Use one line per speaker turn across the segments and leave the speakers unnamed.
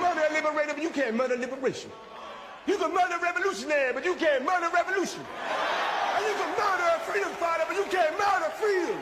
murder a liberator, but you can't murder liberation. You can murder a revolutionary, but you can't murder revolution. And you can murder a freedom fighter, but you can't murder freedom.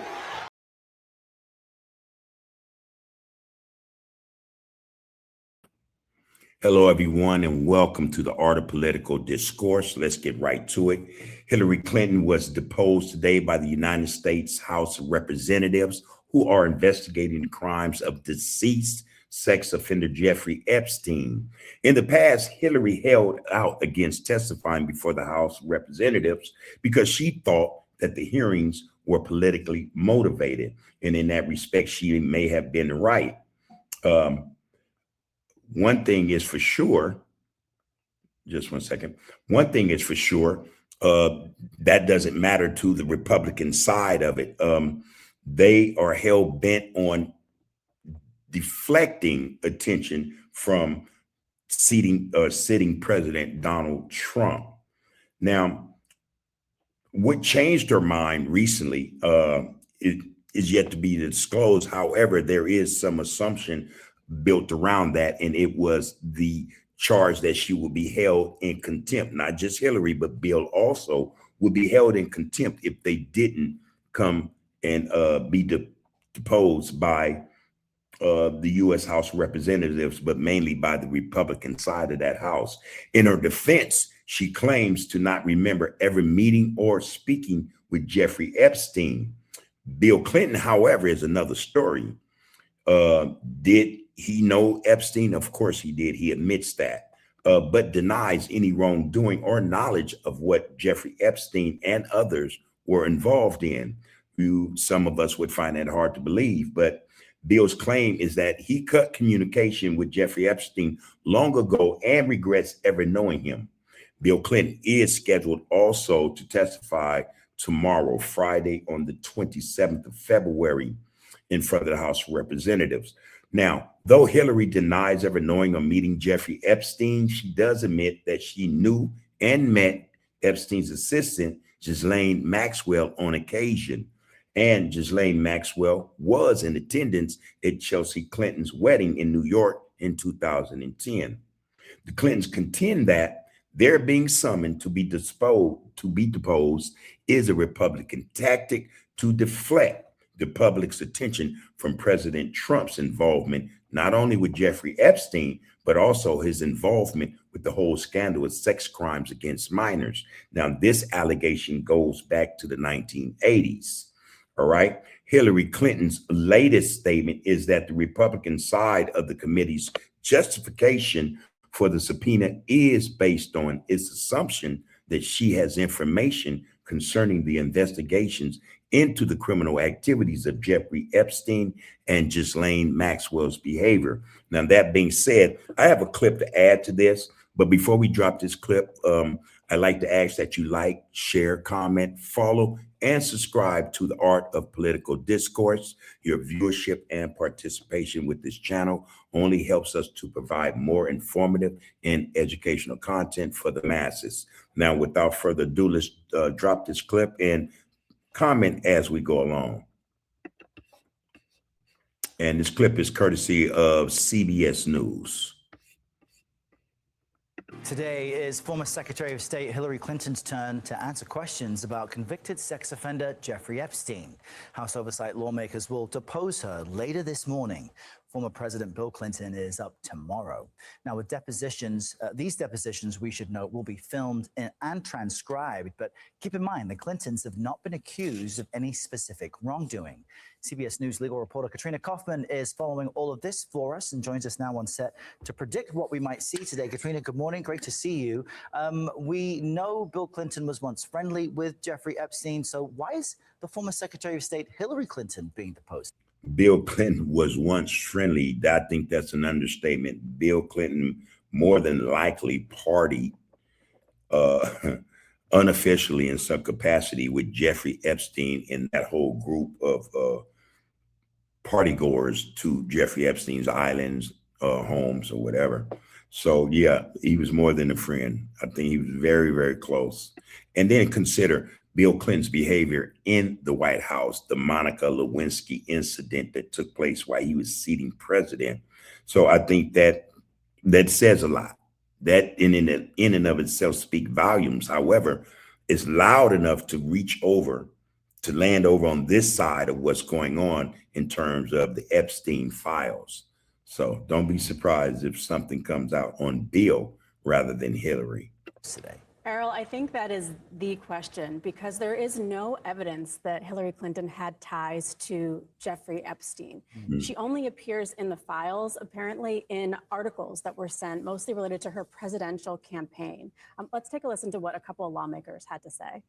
Hello, everyone, and welcome to the Art of Political Discourse. Let's get right to it. Hillary Clinton was deposed today by the United States House of Representatives, who are investigating the crimes of deceased sex offender Jeffrey Epstein. In the past, Hillary held out against testifying before the House of Representatives because she thought that the hearings were politically motivated. And in that respect, she may have been right. One thing is for sure, just one second. One thing is for sure, that doesn't matter to the Republican side of it. They are hell bent on deflecting attention from sitting President Donald Trump. Now, what changed her mind recently is yet to be disclosed. However, there is some assumption built around that, and it was the charge that she would be held in contempt. Not just Hillary, but Bill also would be held in contempt if they didn't come and be deposed by the U.S. House of Representatives, but mainly by the Republican side of that house. In her defense, she claims to not remember ever meeting or speaking with Jeffrey Epstein. Bill Clinton, however, is another story. Did he know Epstein? Of course he did. He admits that, but denies any wrongdoing or knowledge of what Jeffrey Epstein and others were involved in. Some of us would find that hard to believe, but Bill's claim is that he cut communication with Jeffrey Epstein long ago and regrets ever knowing him. Bill Clinton is scheduled also to testify tomorrow, Friday, on the 27th of February, in front of the House of Representatives. Now, though Hillary denies ever knowing or meeting Jeffrey Epstein, she does admit that she knew and met Epstein's assistant, GHISLAINE Maxwell, on occasion. And GHISLAINE Maxwell was in attendance at Chelsea Clinton's wedding in New York in 2010. The Clintons contend that their being summoned to be deposed is a Republican tactic to deflect the public's attention from President Trump's involvement, not only with Jeffrey Epstein, but also his involvement with the whole scandal of sex crimes against minors. Now, this allegation goes back to the 1980s. All right. Hillary Clinton's latest statement is that the Republican side of the committee's justification for the subpoena is based on its assumption that she has information concerning the investigations into the criminal activities of Jeffrey Epstein and GHISLAINE Maxwell's behavior. Now, that being said, I have a clip to add to this, but before we drop this clip, I'd like to ask that you like, share, comment, follow, and subscribe to the Art of Political Discourse. Your viewership and participation with this channel only helps us to provide more informative and educational content for the masses. Now, without further ado, let's drop this clip and comment as we go along. And this clip is courtesy of CBS News.
Today is former Secretary of State Hillary Clinton's turn to answer questions about convicted sex offender Jeffrey Epstein. House oversight lawmakers will depose her later this morning. Former President Bill Clinton is up tomorrow. Now, with depositions, these depositions, we should note, will be filmed and transcribed. But keep in mind, the Clintons have not been accused of any specific wrongdoing. CBS News legal reporter Katrina Kaufman is following all of this for us and joins us now on set to predict what we might see today. Katrina, good morning. Great to see you. We know Bill Clinton was once friendly with Jeffrey Epstein. So why is the former Secretary of State Hillary Clinton being deposed?
Bill Clinton was once friendly. I think that's an understatement. Bill Clinton more than likely partied unofficially in some capacity with Jeffrey Epstein and that whole group of party goers to Jeffrey Epstein's islands, homes or whatever. So yeah, he was more than a friend. I think he was very, very close. And then consider Bill Clinton's behavior in the White House, the Monica Lewinsky incident that took place while he was sitting president. So I think that That says a lot. That in and of itself speak volumes. However, it's loud enough to reach over, to land over on this side of what's going on in terms of the Epstein files. So don't be surprised if something comes out on Bill rather than Hillary
today.
Errol, I think that is the question, because there is no evidence that Hillary Clinton had ties to Jeffrey Epstein. She only appears in the files, apparently in articles that were sent, mostly related to her presidential campaign. Let's take a listen to what a couple of lawmakers had to say.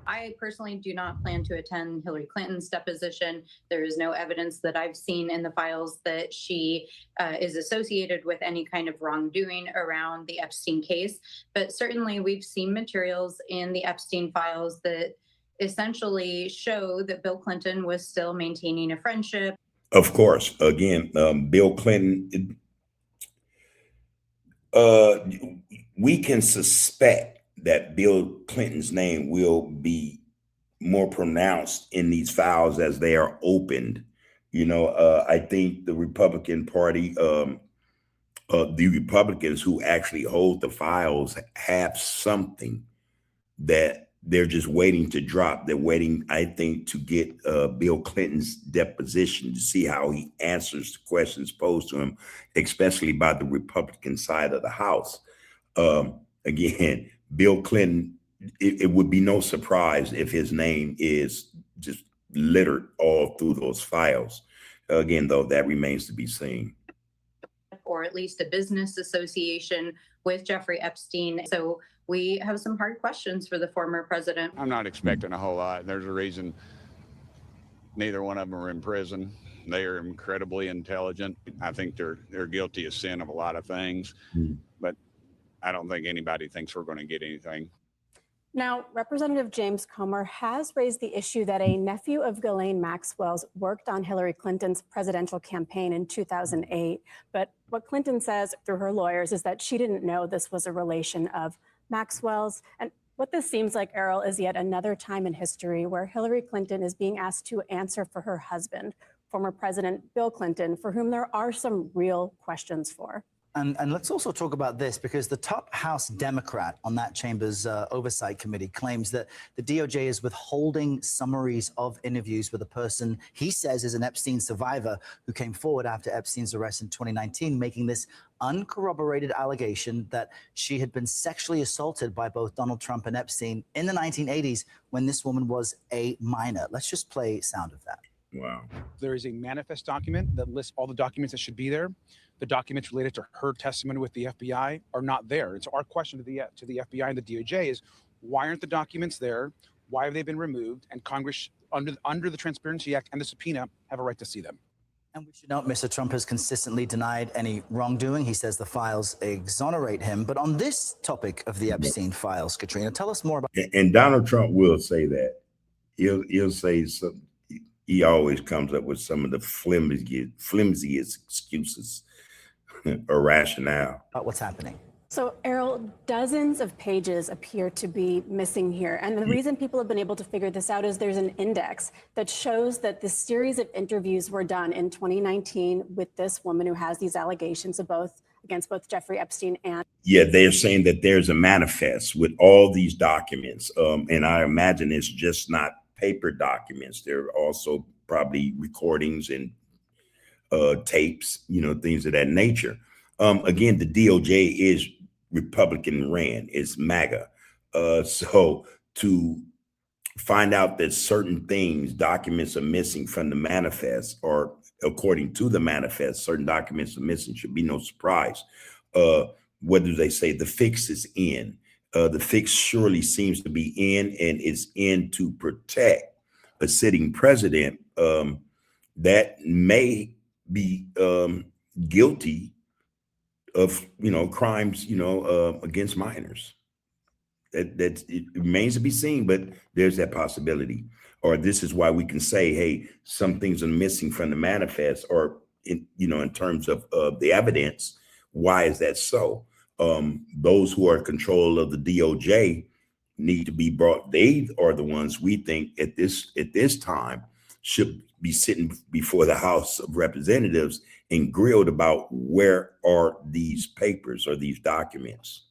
I personally do not plan to attend Hillary Clinton's deposition. There is no evidence that I've seen in the files that she is associated with any kind of wrongdoing around the Epstein case. But certainly we've seen materials in the Epstein files that essentially show that Bill Clinton was still maintaining a friendship.
Of course, again, Bill Clinton, we can suspect that Bill Clinton's name will be more pronounced in these files as they are opened. You know, I think the Republican Party, the Republicans who actually hold the files have something that they're just waiting to drop. They're waiting, I think, to get Bill Clinton's deposition to see how he answers the questions posed to him, especially by the Republican side of the House. Again, Bill Clinton, it would be no surprise if his name is just littered all through those files. Again, though, that remains to be seen.
Or at least a business association with Jeffrey Epstein. So we have some hard questions for the former president.
I'm not expecting a whole lot. There's a reason neither one of them are in prison. They are incredibly intelligent. I think they're guilty of sin of a lot of things, but I don't think anybody thinks we're going to get anything.
Now, Representative James Comer has raised the issue that a nephew of Ghislaine Maxwell's worked on Hillary Clinton's presidential campaign in 2008. But what Clinton says through her lawyers is that she didn't know this was a relation of Maxwell's. And what this seems like, Errol, is yet another time in history where Hillary Clinton is being asked to answer for her husband, former President Bill Clinton, for whom there are some real questions for.
And let's also talk about this, because the top House Democrat on that chamber's oversight committee claims that the DOJ is withholding summaries of interviews with a person he says is an Epstein survivor who came forward after Epstein's arrest in 2019, making this uncorroborated allegation that she had been sexually assaulted by both Donald Trump and Epstein in the 1980s when this woman was a minor. Let's just play sound of that.
Wow.
There is a manifest document that lists all the documents that should be there. The documents related to her testimony with the FBI are not there. And so our question to the FBI and the DOJ is, why aren't the documents there? Why have they been removed? And Congress, under the Transparency Act and the subpoena, have a right to see them.
And we should note Mr. Trump has consistently denied any wrongdoing. He says the files exonerate him. But on this topic of the Epstein files, Katrina, tell us more about.
And Donald Trump will say that. He'll say something. He always comes up with some of the flimsiest excuses or rationale.
About what's happening.
So, Errol, dozens of pages appear to be missing here. And the reason people have been able to figure this out is there's an index that shows that the series of interviews were done in 2019 with this woman who has these allegations of against both Jeffrey Epstein and.
Yeah, they're saying that there's a manifest with all these documents. And I imagine it's just not paper documents. There are also probably recordings and tapes, things of that nature. Again, the DOJ is Republican ran, it's MAGA. So to find out that certain things, documents are missing from the manifest, or according to the manifest, certain documents are missing, should be no surprise. Whether they say the fix is in, the fix surely seems to be in, and it's in to protect a sitting president that may be guilty of crimes against minors. That it remains to be seen, but there's that possibility. Or this is why we can say, hey, some things are missing from the manifest, or in terms of the evidence. Why is that so? Those who are in control of the DOJ need to be brought. They are the ones we think at this time should be sitting before the House of Representatives and grilled about where are these papers or these documents.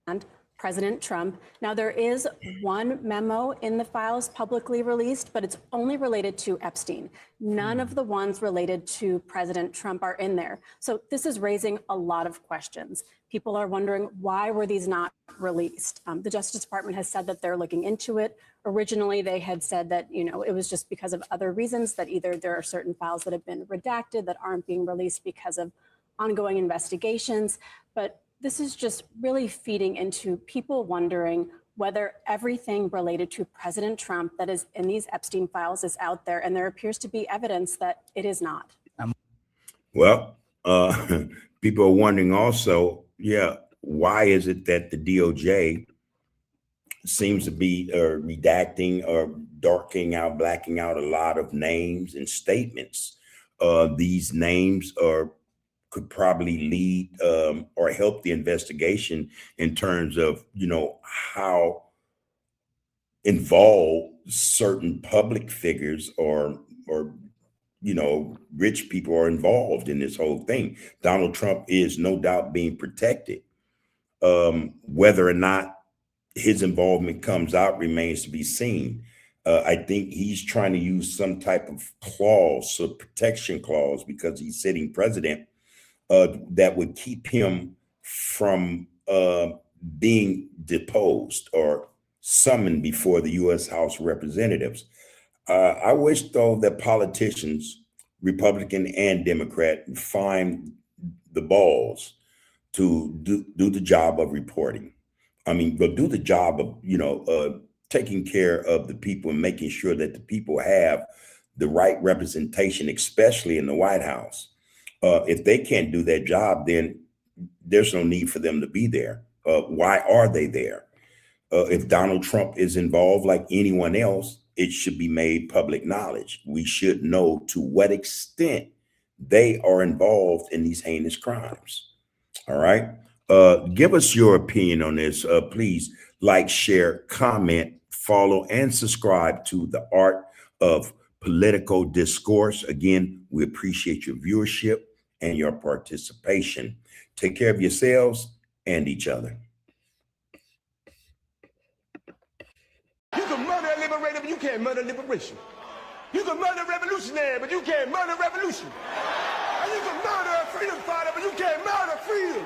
And President Trump. Now, there is one memo in the files publicly released, but it's only related to Epstein. None of the ones related to President Trump are in there. So this is raising a lot of questions. People are wondering, why were these not released? The Justice Department has said that they're looking into it. Originally, they had said that, it was just because of other reasons, that either there are certain files that have been redacted that aren't being released because of ongoing investigations. But this is just really feeding into people wondering whether everything related to President Trump that is in these Epstein files is out there, and there appears to be evidence that it is not.
Well, people are wondering also, why is it that the DOJ seems to be redacting or darkening out, blacking out a lot of names and statements? These names could probably lead or help the investigation in terms of, how involved certain public figures or rich people are involved in this whole thing. Donald Trump is no doubt being protected. Whether or not his involvement comes out remains to be seen. I think he's trying to use some type of clause, a protection clause, because he's sitting president, that would keep him from being deposed or summoned before the U.S. House of Representatives. I wish, though, that politicians, Republican and Democrat, find the balls to do the job of reporting. I mean, go do the job of, taking care of the people and making sure that the people have the right representation, especially in the White House. If they can't do that job, then there's no need for them to be there. Why are they there? If Donald Trump is involved like anyone else, it should be made public knowledge. We should know to what extent they are involved in these heinous crimes. All right. Give us your opinion on this. Please like, share, comment, follow, and subscribe to The Art of Political Discourse. Again, we appreciate your viewership and your participation. Take care of yourselves and each other.
You can murder a liberator, but you can't murder liberation. You can murder a revolutionary, but you can't murder revolution. And you can murder a freedom fighter, but you can't murder freedom.